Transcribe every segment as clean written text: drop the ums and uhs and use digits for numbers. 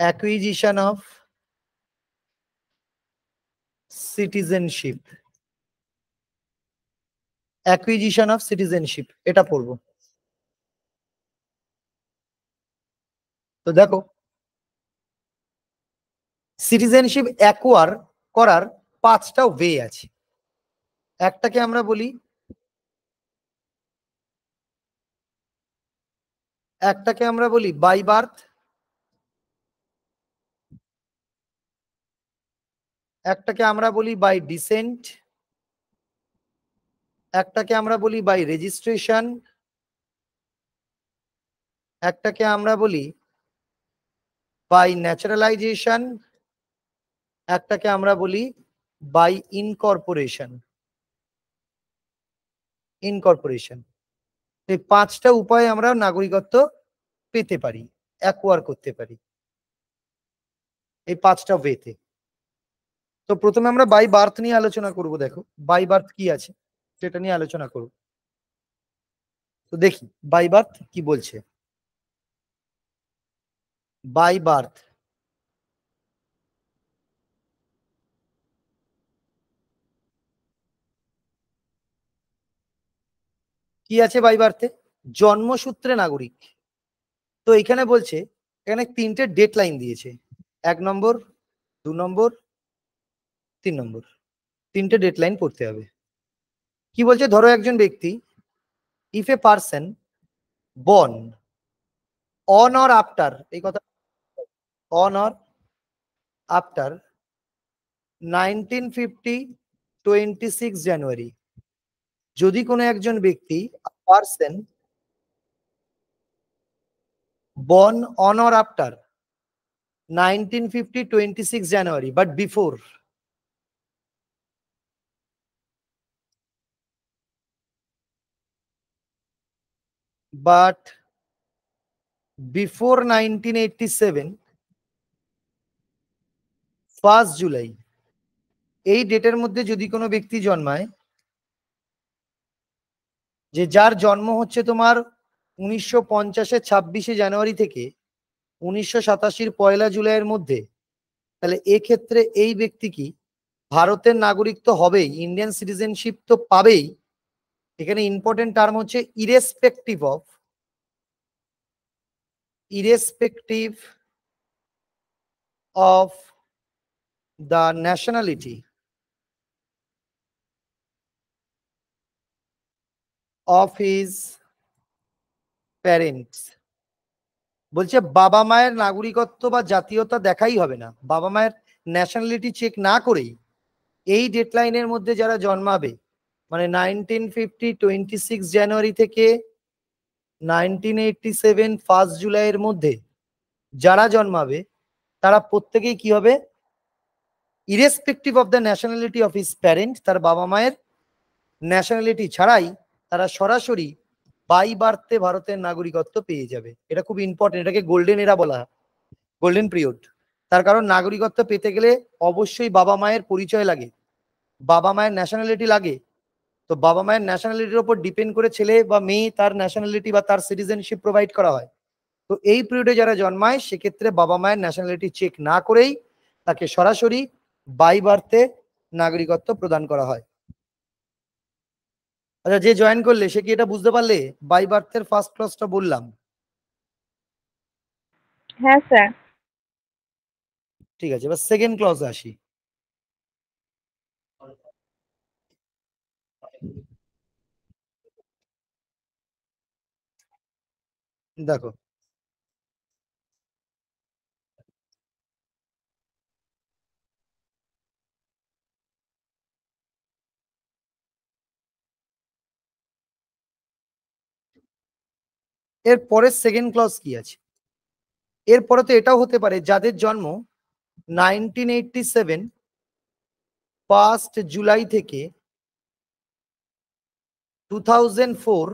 Acquisition of citizenship, acquisition of citizenship এটা পড়বো। তো দেখো সিটিজেনশিপ অ্যাকোয়ার করার 5টা ওয়ে আছে। একটাকে আমরা বলি বাই বার্থ, একটাকে আমরা বলি বাই ডিসেন্ট, একটাকে আমরা বলি বাই রেজিস্ট্রেশন, একটাকে আমরা বলি বাই ন্যাচারালাইজেশন, একটাকে আমরা বলি বাই ইনকর্পোরেশন। এই 5টা উপায়ে আমরা নাগরিকত্ব পেতে পারি, অ্যাকোয়ার করতে পারি এই 5টা ওয়েতে। তো প্রথমে আমরা বাই বার্থ নিয়ে আলোচনা করব। দেখো বাই বার্থ কি আছে সেটা নিয়ে আলোচনা করব। তো দেখি বাই বার্থ কি বলছে। বাই বার্থ কি আছে? বাই বার্থে জন্মসূত্রে নাগরিক। তো এখানে বলছে, এখানে 3টে ডেট লাইন দিয়েছে, 1 নম্বর, 2 নম্বর, 3 নম্বর, 3টে ডেট লাইন পড়তে হবে। কি বলছে? ধরো একজন ব্যক্তি, if a person born on or after, এই কথা অন অর আফটার 1950 26 জানুয়ারি, যদি কোনো একজন ব্যক্তি person born on or after 1950 26 January but before before 1987 1 July, এই ডেটের মধ্যে যদি কোনো ব্যক্তি জন্মায়, যে যার জন্ম হচ্ছে তোমার 1950-এর 26শে জানুয়ারি থেকে 1987-র 1 জুলাইয়ের মধ্যে, তাহলে এক্ষেত্রে এই ব্যক্তি কি ভারতের নাগরিক তো হবেই, ইন্ডিয়ান সিটিজেনশিপ তো পাবেই। এখানে ইম্পর্টেন্ট টার্ম হচ্ছে irrespective of the nationality of his parents. বলছে বাবা মায়ের নাগরিকত্ব বা জাতীয়তা দেখাই হবে না, বাবা মায়ের ন্যাশনালিটি চেক না করেই এই ডেডলাইনের মধ্যে যারা জন্মাবে, মানে 1950 26 জানুয়ারি থেকে 1987 1 জুলাইয়ের মধ্যে যারা জন্মাবে, তারা প্রত্যেকেই কি হবে? Irrespective of the nationality of his parent, তার বাবা মায়ের ন্যাশনালিটি ছাড়াই তারা সরাসরি বাই বার্থে ভারতের নাগরিকত্ব পেয়ে যাবে। এটা খুব ইম্পর্টেন্ট, এটাকে গোল্ডেন এরা বলা হয়, গোল্ডেন পিরিয়ড। তার কারণ নাগরিকত্ব পেতে গেলে অবশ্যই বাবা মায়ের পরিচয় লাগে, বাবা মায়ের ন্যাশনালিটি লাগে। তো বাবা মায়ের ন্যাশনালিটির উপর ডিপেন্ড করে ছেলে বা মেয়ে তার ন্যাশনালিটি বা তার সিটিজেনশিপ প্রোভাইড করা হয়। তো এই পিরিয়ডে যারা জন্মায় সেক্ষেত্রে বাবা মায়ের ন্যাশনালিটি চেক না করেই তাকে সরাসরি বাই বার্থে নাগরিকত্ব প্রদান করা হয়। আচ্ছা, যে জয়েন করলে সে কি এটা বুঝতে পারলে? বাই বার্থের ফার্স্ট ক্লজটা বললাম। হ্যাঁ স্যার। ঠিক আছে, এবার সেকেন্ড ক্লজে আসি। দেখো এর পরের সেকেন্ড ক্লজ কি আছে? এরপরে তো এটাও হতে পারে যাদের জন্ম 1987 1 জুলাই থেকে 2004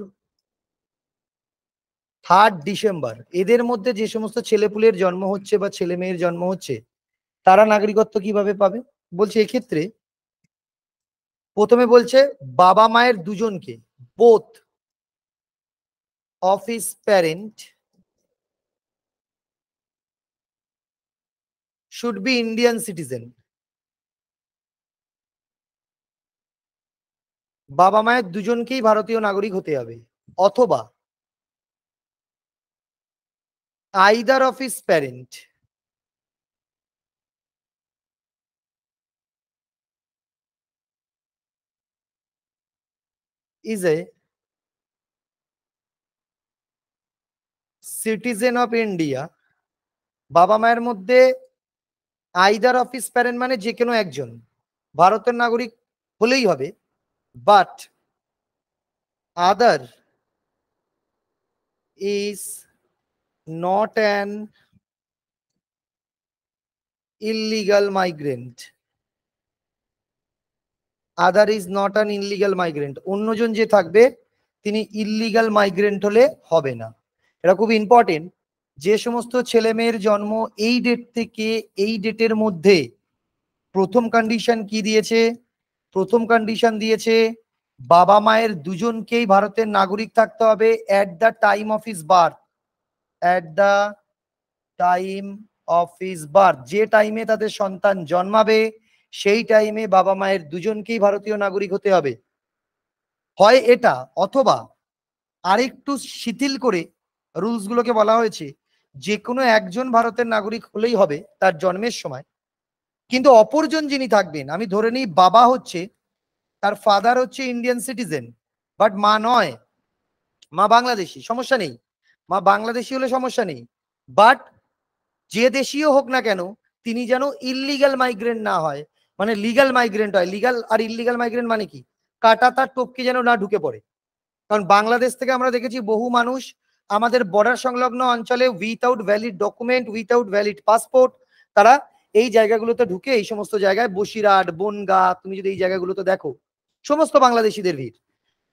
3 ডিসেম্বর, এদের মধ্যে যে সমস্ত ছেলেপুলের জন্ম হচ্ছে বা ছেলে মেয়ের জন্ম হচ্ছে, তারা নাগরিকত্ব কিভাবে পাবে? বলছে এক্ষেত্রে প্রথমে বলছে বাবা মায়ের দুজনকে, both of his parent should be Indian citizen. বাবা মায়ের দুজনকেই ভারতীয় নাগরিক হতে হবে, অথবা either of his parent is a citizen of India. বাবা মায়ের মধ্যে either of his parent মানে যে কোনো একজন ভারতের নাগরিক হলেই হবে, but other is not an illegal migrant. Other is not an illegal migrant. অন্যজন যে থাকবে তিনি ইল্লিগাল মাইগ্রেন্ট হলে হবে না। এটা খুব ইম্পর্টেন্ট। যে সমস্ত ছেলে মেয়ের জন্ম এই ডেট থেকে এই ডেটের মধ্যে, প্রথম কন্ডিশন কি দিয়েছে? প্রথম কন্ডিশন দিয়েছে বাবা মায়ের দুজনকেই ভারতের নাগরিক থাকতে হবে at the time of his birth. At the time of his birth, যে টাইমে তাদের সন্তান জন্মাবে সেই টাইমে বাবা মায়ের দুজনকেই ভারতীয় নাগরিক হতে হবে। হয় এটা, অথবা আরেকটু শিথিল করে রুলস গুলোকে বলা হয়েছে যে কোনো একজন ভারতের নাগরিক হলেই হবে তার জন্মের সময়, কিন্তু অপরজন যিনি থাকবেন, আমি ধরে নিই বাবা হচ্ছে, তার ফাদার হচ্ছে ইন্ডিয়ান সিটিজেন, বাট মা নয়, মা বাংলাদেশি, সমস্যা নেই। মা বাংলাদেশি হলে সমস্যা নেই, বাট যে দেশীয় হোক না কেন তিনি যেন ইল্লিগাল মাইগ্রেন্ট না হয়, মানে লিগাল মাইগ্রেন্ট হয়। লিগাল আর ইল্লিগাল মাইগ্রেন্ট মানে কি? কাটা তার টপকে যেন না ঢুকে পড়ে। কারণ বাংলাদেশ থেকে আমরা দেখেছি বহু মানুষ আমাদের বর্ডার সংলগ্ন অঞ্চলে without valid document, without valid passport তারা এই জায়গাগুলোতে ঢুকে, এই সমস্ত জায়গায় বসিরহাট, বনগা, তুমি যদি এই জায়গাগুলোতে দেখো সমস্ত বাংলাদেশিদের ভিড়।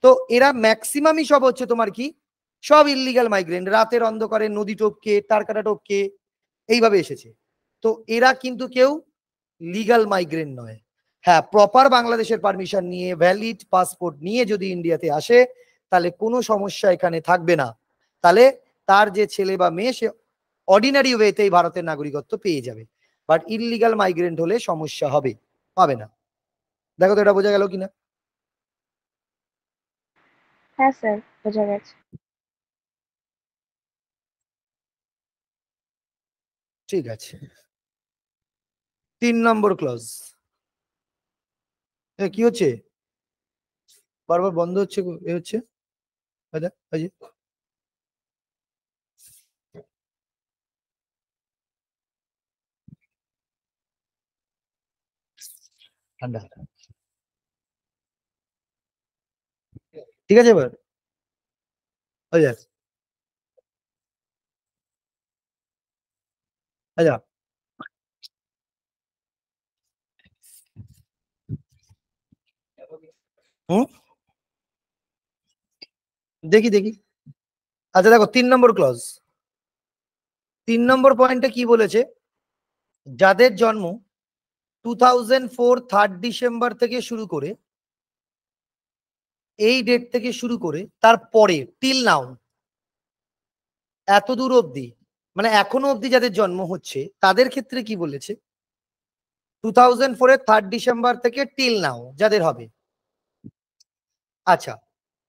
তো এরা ম্যাক্সিমামই সব হচ্ছে তোমার কি, সব ইল্লিগাল মাইগ্রেন্ট, রাতের অন্ধকারে নদী টপকে, তারকাটা টপকে এইভাবে এসেছে। তো এরা কিন্তু কেউ লিগাল মাইগ্রেন্ট নয়। হ্যাঁ, প্রপার বাংলাদেশের পারমিশন নিয়ে, ভ্যালিড পাসপোর্ট নিয়ে যদি ইন্ডিয়াতে আসে তাহলে কোনো সমস্যা এখানে থাকবে না। তাহলে তার যে ছেলে বা মেয়ে সে অর্ডিনারি ওয়েতেই ভারতের নাগরিকত্ব পেয়ে যাবে, বাট ইললিগাল মাইগ্রেন্ট হলে সমস্যা হবে, পাবে না। দেখো তো এটা বোঝা গেল কিনা? হ্যাঁ স্যার, বোঝা গেছে। ঠিক আছে, 3 নম্বর ক্লজ। কি হচ্ছে? বারবার বন্ধ হচ্ছে, এ হচ্ছে। আচ্ছা, ঠান্ডা, ঠিক আছে এবার হয়ে যাচ্ছে। আচ্ছা, হুম, দেখি দেখি। আচ্ছা দেখো, 3 নম্বর ক্লজ, 3 নম্বর পয়েন্টে কি বলেছে? যাদের জন্ম 2004 3 ডিসেম্বর থেকে শুরু করে, এই ডেট থেকে শুরু করে তারপরে টিল নাও, এত দূর অবধি, মানে এখনো অবধি যাদের জন্ম হচ্ছে তাদের ক্ষেত্রে কি বলেছে? 2004 3 ডিসেম্বর থেকে টিল নাও যাদের হবে। আচ্ছা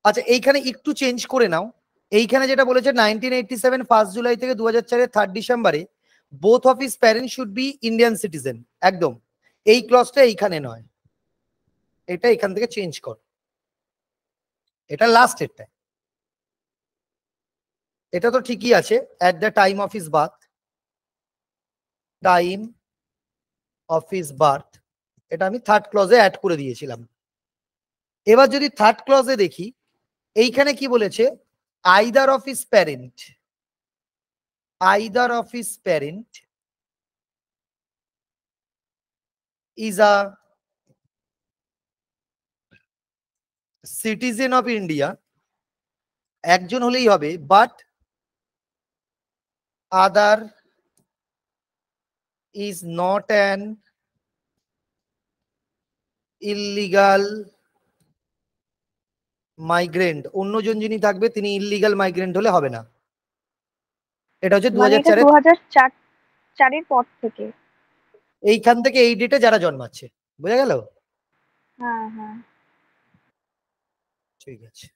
আচ্ছা, এইখানে একটু চেঞ্জ করে নাও। এইখানে যেটা বলেছে 1987 1 জুলাই থেকে 2004 3 ডিসেম্বরে both of his parents should be Indian citizen, একদম এই ক্লজটা এইখানে নয়, এটা এখান থেকে চেঞ্জ কর, এটা লাস্ট এরটা। এটা তো ঠিকই আছে, at the time of his birth, time of his birth, এটা আমি থার্ড ক্লজে অ্যাড করে দিয়েছিলাম। এবার যদি থার্ড ক্লজে দেখি, এইখানে কি বলেছে? Either of his parent, either of his parent is a citizen of India, একজন হলেই হবে, but other is not an illegal migrant. অন্যজন যিনি থাকবে তিনি ইললিগাল মাইগ্রেন্ট হলে হবে না। এটা হচ্ছে মানে এটা 2004 2004 4-এর পর থেকে। এইখান থেকে এই ডেটে যারা জন্মাচ্ছে, বোঝা গেল? হ্যাঁ হ্যাঁ। ঠিক আছে,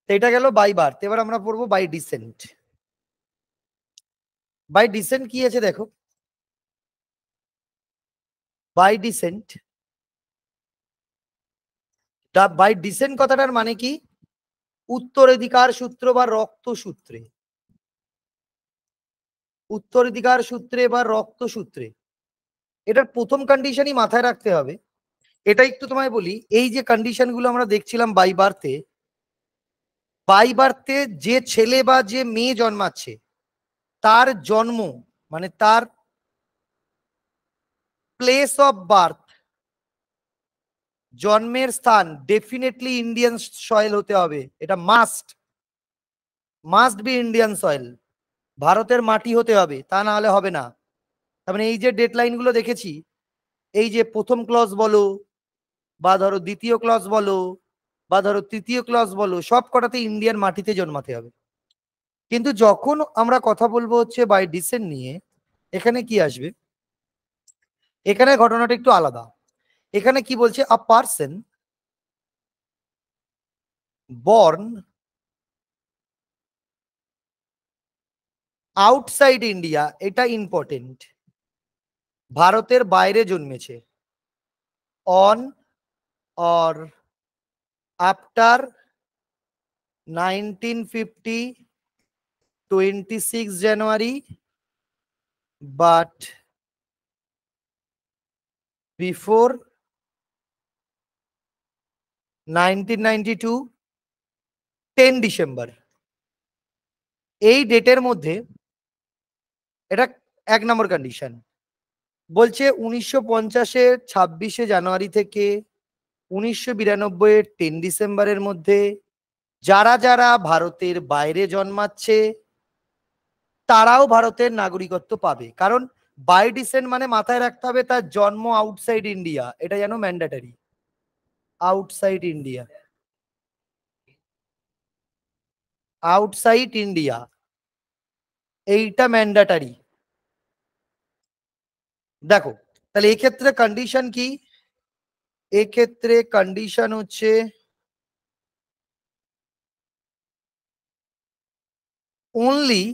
তো এটা গেল বাই বার্থ। এবার আমরা পড়বো বাই ডিসেন্ট। বাই ডিসেন্ট কি আছে দেখো। বাই ডিসেন্ট, বাই ডিসেন্ট কথাটার মানে কি? উত্তরাধিকার সূত্র বা রক্ত সূত্রে, উত্তরাধিকার সূত্রে বা রক্ত সূত্রে। এটার প্রথম কন্ডিশনই মাথায় রাখতে হবে। এটা একটু তোমায় বলি, এই যে কন্ডিশন গুলো আমরা দেখছিলাম বাই বার্থে, বাই বার্থে যে ছেলে বা যে মেয়ে জন্মাচ্ছে তার জন্ম মানে তার প্লেস অফ বার্থ, জন্মের স্থান ডেফিনেটলি ইন্ডিয়ান সয়েল হতে হবে। এটা must, must be Indian soil, ভারতের মাটি হতে হবে, তা না হলে হবে না। তার মানে এই যে ডেডলাইন গুলো দেখেছি, এই যে প্রথম ক্লজ বলো বা ধরো দ্বিতীয় ক্লজ বলো বা ধরো তৃতীয় ক্লজ বলো, সব কটাতে ইন্ডিয়ান মাটিতে জন্মাতে হবে। কিন্তু যখন আমরা কথা বলবো হচ্ছে বাই ডিসেন্ট নিয়ে, এখানে কি আসবে? এখানে ঘটনাটা একটু আলাদা। এখানে কি বলছে? A person born outside India, এটা ইম্পর্টেন্ট, ভারতের বাইরে জন্মেছে, on or after 1950 26 January, but before 1992 10 December. এই ডেটের মধ্যে, এটা 1 নম্বর কন্ডিশন। বলছে 1950-এর 26শে জানুয়ারি থেকে 1992-এর 10 ডিসেম্বরের মধ্যে যারা যারা ভারতের বাইরে জন্মাচ্ছে তারাও ভারতের নাগরিকত্ব পাবে। কারণ বাই ডিসেন্ট মানে মাথায় রাখতে হবে তার জন্ম আউটসাইড ইন্ডিয়া, এটা যেন mandatory. Outside India, outside India, এইটা ম্যান্ডেটরি। দেখো, তাহলে এক্ষেত্রে কন্ডিশন কি? এক্ষেত্রে কন্ডিশন হচ্ছে অনলি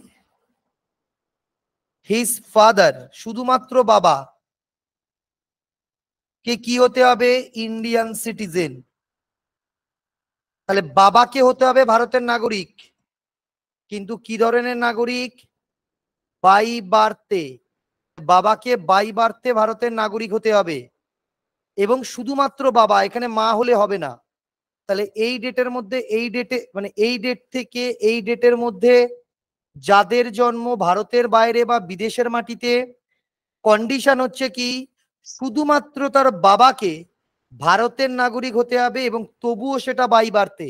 হিজ ফাদার, শুধুমাত্র বাবা কে কি হতে হবে? Indian citizen. তাহলে বাবাকে হতে হবে ভারতের নাগরিক, কিন্তু কি ধরনের নাগরিক? বাই বার্থে। বাবাকে বাই বার্থে ভারতের নাগরিক হতে হবে, এবং শুধুমাত্র বাবা, এখানে মা হলে হবে না। তাহলে এই ডেটের মধ্যে, এই ডেটে মানে এই ডেট থেকে এই ডেটের মধ্যে যাদের জন্ম ভারতের বাইরে বা বিদেশের মাটিতে, কন্ডিশন হচ্ছে কি? শুধুমাত্র তার বাবাকে ভারতের নাগরিক হতে হবে, এবং তবুও সেটা বাই বার্থে।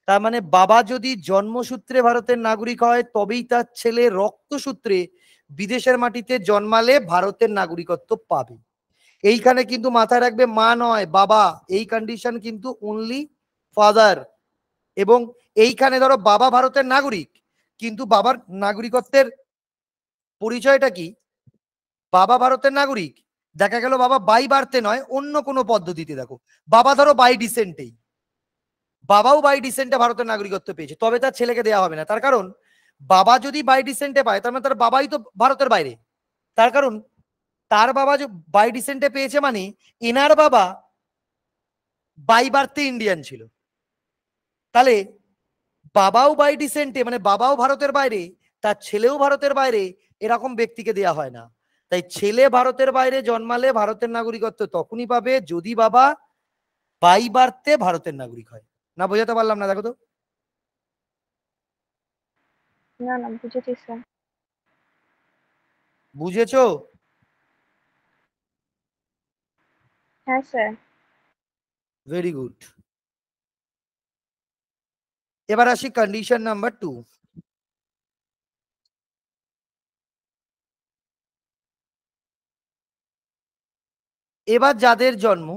তার মানে বাবা যদি জন্মসূত্রে ভারতের নাগরিক হয় তবেই তার ছেলে রক্তসূত্রে বিদেশের মাটিতে জন্মালে ভারতের নাগরিকত্ব পাবে। এইখানে কিন্তু মাথায় রাখবে মা নয় বাবা, এই কন্ডিশন কিন্তু অনলি ফাদার। এবং এইখানে ধরো বাবা ভারতের নাগরিক, কিন্তু বাবার নাগরিকত্বের পরিচয়টা কি? বাবা ভারতের নাগরিক, দেখা গেল বাবা বাই বার্থে নয়, অন্য কোনো পদ্ধতিতে, দেখো বাবা ধরো বাই ডিসেন্টেই, বাবাও বাই ডিসেন্টে ভারতের নাগরিকত্ব পেয়েছে, তবে তার ছেলেকে দেওয়া হবে না। তার কারণ বাবা যদি বাই ডিসেন্টে পায় তার মানে তার বাবাই তো ভারতের বাইরে। তার কারণ তার বাবা যে বাই ডিসেন্টে পেয়েছে মানে এনার বাবা বাই বার্থে ইন্ডিয়ান ছিল। তাহলে বাবাও বাই ডিসেন্টে মানে বাবাও ভারতের বাইরে, তার ছেলেও ভারতের বাইরে, এরকম ব্যক্তিকে দেয়া হয় না। তাই ছেলে ভারতের বাইরে জন্মালে ভারতের নাগরিকত্ব তখনই পাবে যদি বাবা বাই বার্থে ভারতের নাগরিক হয়। না বোঝাতে পারলাম না? দেখো তো। না না, বুঝেছি স্যার। বুঝেছো? হ্যাঁ স্যার। Very good. এবার আসি কন্ডিশন নাম্বার 2। এবার যাদের জন্ম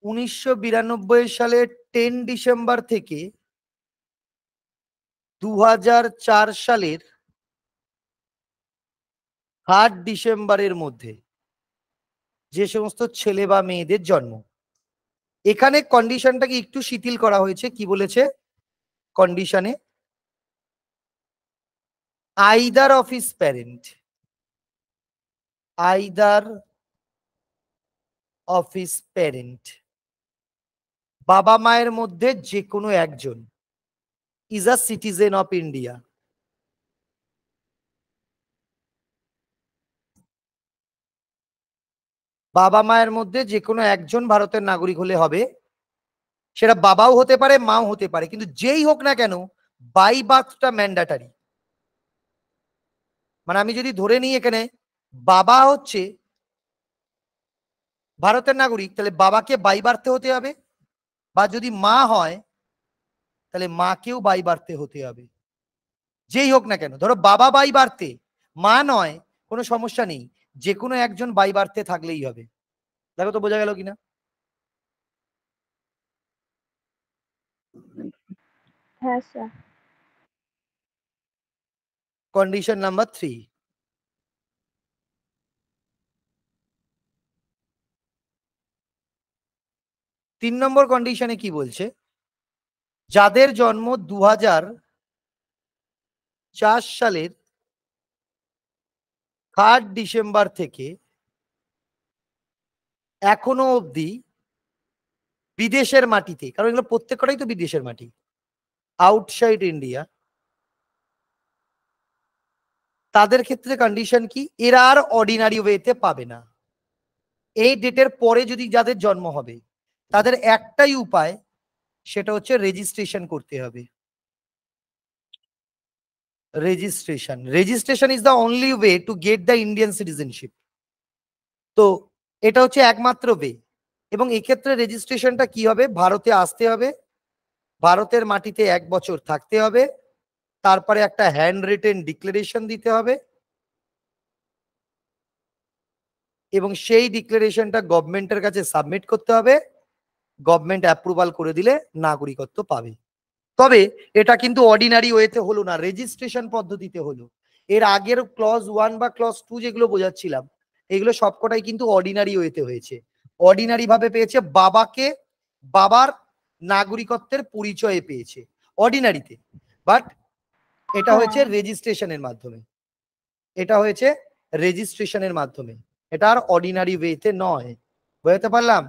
1992 সালের 10 ডিসেম্বর থেকে 2004 সালের 3 ডিসেম্বরের মধ্যে যে সমস্ত ছেলে বা মেয়েদের জন্ম, এখানে কন্ডিশনটাকে একটু শিথিল করা হয়েছে। কি বলেছে কন্ডিশনে? Either of his parent, either of his parent, বাবা মায়ের মধ্যে যে কোনো একজন is a citizen of India. বাবা মায়ের মধ্যে যে কোনো একজন ভারতের নাগরিক হলে হবে। সেটা বাবাও হতে পারে, মাও হতে পারে, কিন্তু যেই হোক না কেন বাই বার্থটা ম্যান্ডাটারি। মানে আমি যদি ধরে নিই এখানে বাবা হচ্ছে ভারতের নাগরিক, তাহলে বাবাকে বাই বার্থে হতে হবে, বা যদি মা হয় তাহলে মাকেও বাই বার্থে হতে হবে। যেই হোক না কেন, ধরো বাবা বাই বার্থে, মা নয়, কোনো সমস্যা নেই, যে কোনো একজন বাই বার্থে থাকলেই হবে। দেখো তো বোঝা গেল কিনা? হ্যাঁ স্যার। Condition number 3। 3 নম্বর কন্ডিশনে কি বলছে? যাদের জন্ম 2004 সালের 3 ডিসেম্বর থেকে এখনো অবধি বিদেশের মাটিতে, কারণ এগুলো প্রত্যেকটাই তো বিদেশের মাটি, আউটসাইড ইন্ডিয়া, তাদের ক্ষেত্রে কন্ডিশন কি? এরা আর অর্ডিনারি ওয়েতে পাবে না। এই ডেটের পরে যদি যাদের জন্ম হবে তাদের একটাই উপায়, সেটা হচ্ছে রেজিস্ট্রেশন করতে হবে। Registration is the only way to get the Indian citizenship. তো এটা হচ্ছে একমাত্র ওয়ে। এবং এক্ষেত্রে রেজিস্ট্রেশনটা কি হবে? ভারতে আসতে হবে, ভারতের মাটিতে 1 বছর থাকতে হবে, তারপরে একটা হ্যান্ড রিটেন ডিক্লারেশন দিতে হবে, এবং সেই ডিক্লারেশনটা গভর্নমেন্টের কাছে সাবমিট করতে হবে। গভর্নমেন্ট অ্যাপ্রুভাল করে দিলে নাগরিকত্ব পাবে। তবে এটা কিন্তু অর্ডিনারি ওয়েতে হলো না, রেজিস্ট্রেশন পদ্ধতিতে হলো। এর আগের ক্লজ 1 বা ক্লজ 2 যেগুলো বোঝাচ্ছিলাম, এগুলো সবকটাই কিন্তু অর্ডিনারি ওয়েতে হয়েছে। অর্ডিনারি ভাবে পেয়েছে, বাবার নাগরিকত্বের পরিচয়ে পেয়েছে অর্ডিনারিতে। বাট এটা হয়েছে রেজিস্ট্রেশনের মাধ্যমে, এটা হয়েছে রেজিস্ট্রেশনের মাধ্যমে, এটা আর অর্ডিনারি ওয়েতে নয়। বুঝতে পারলাম?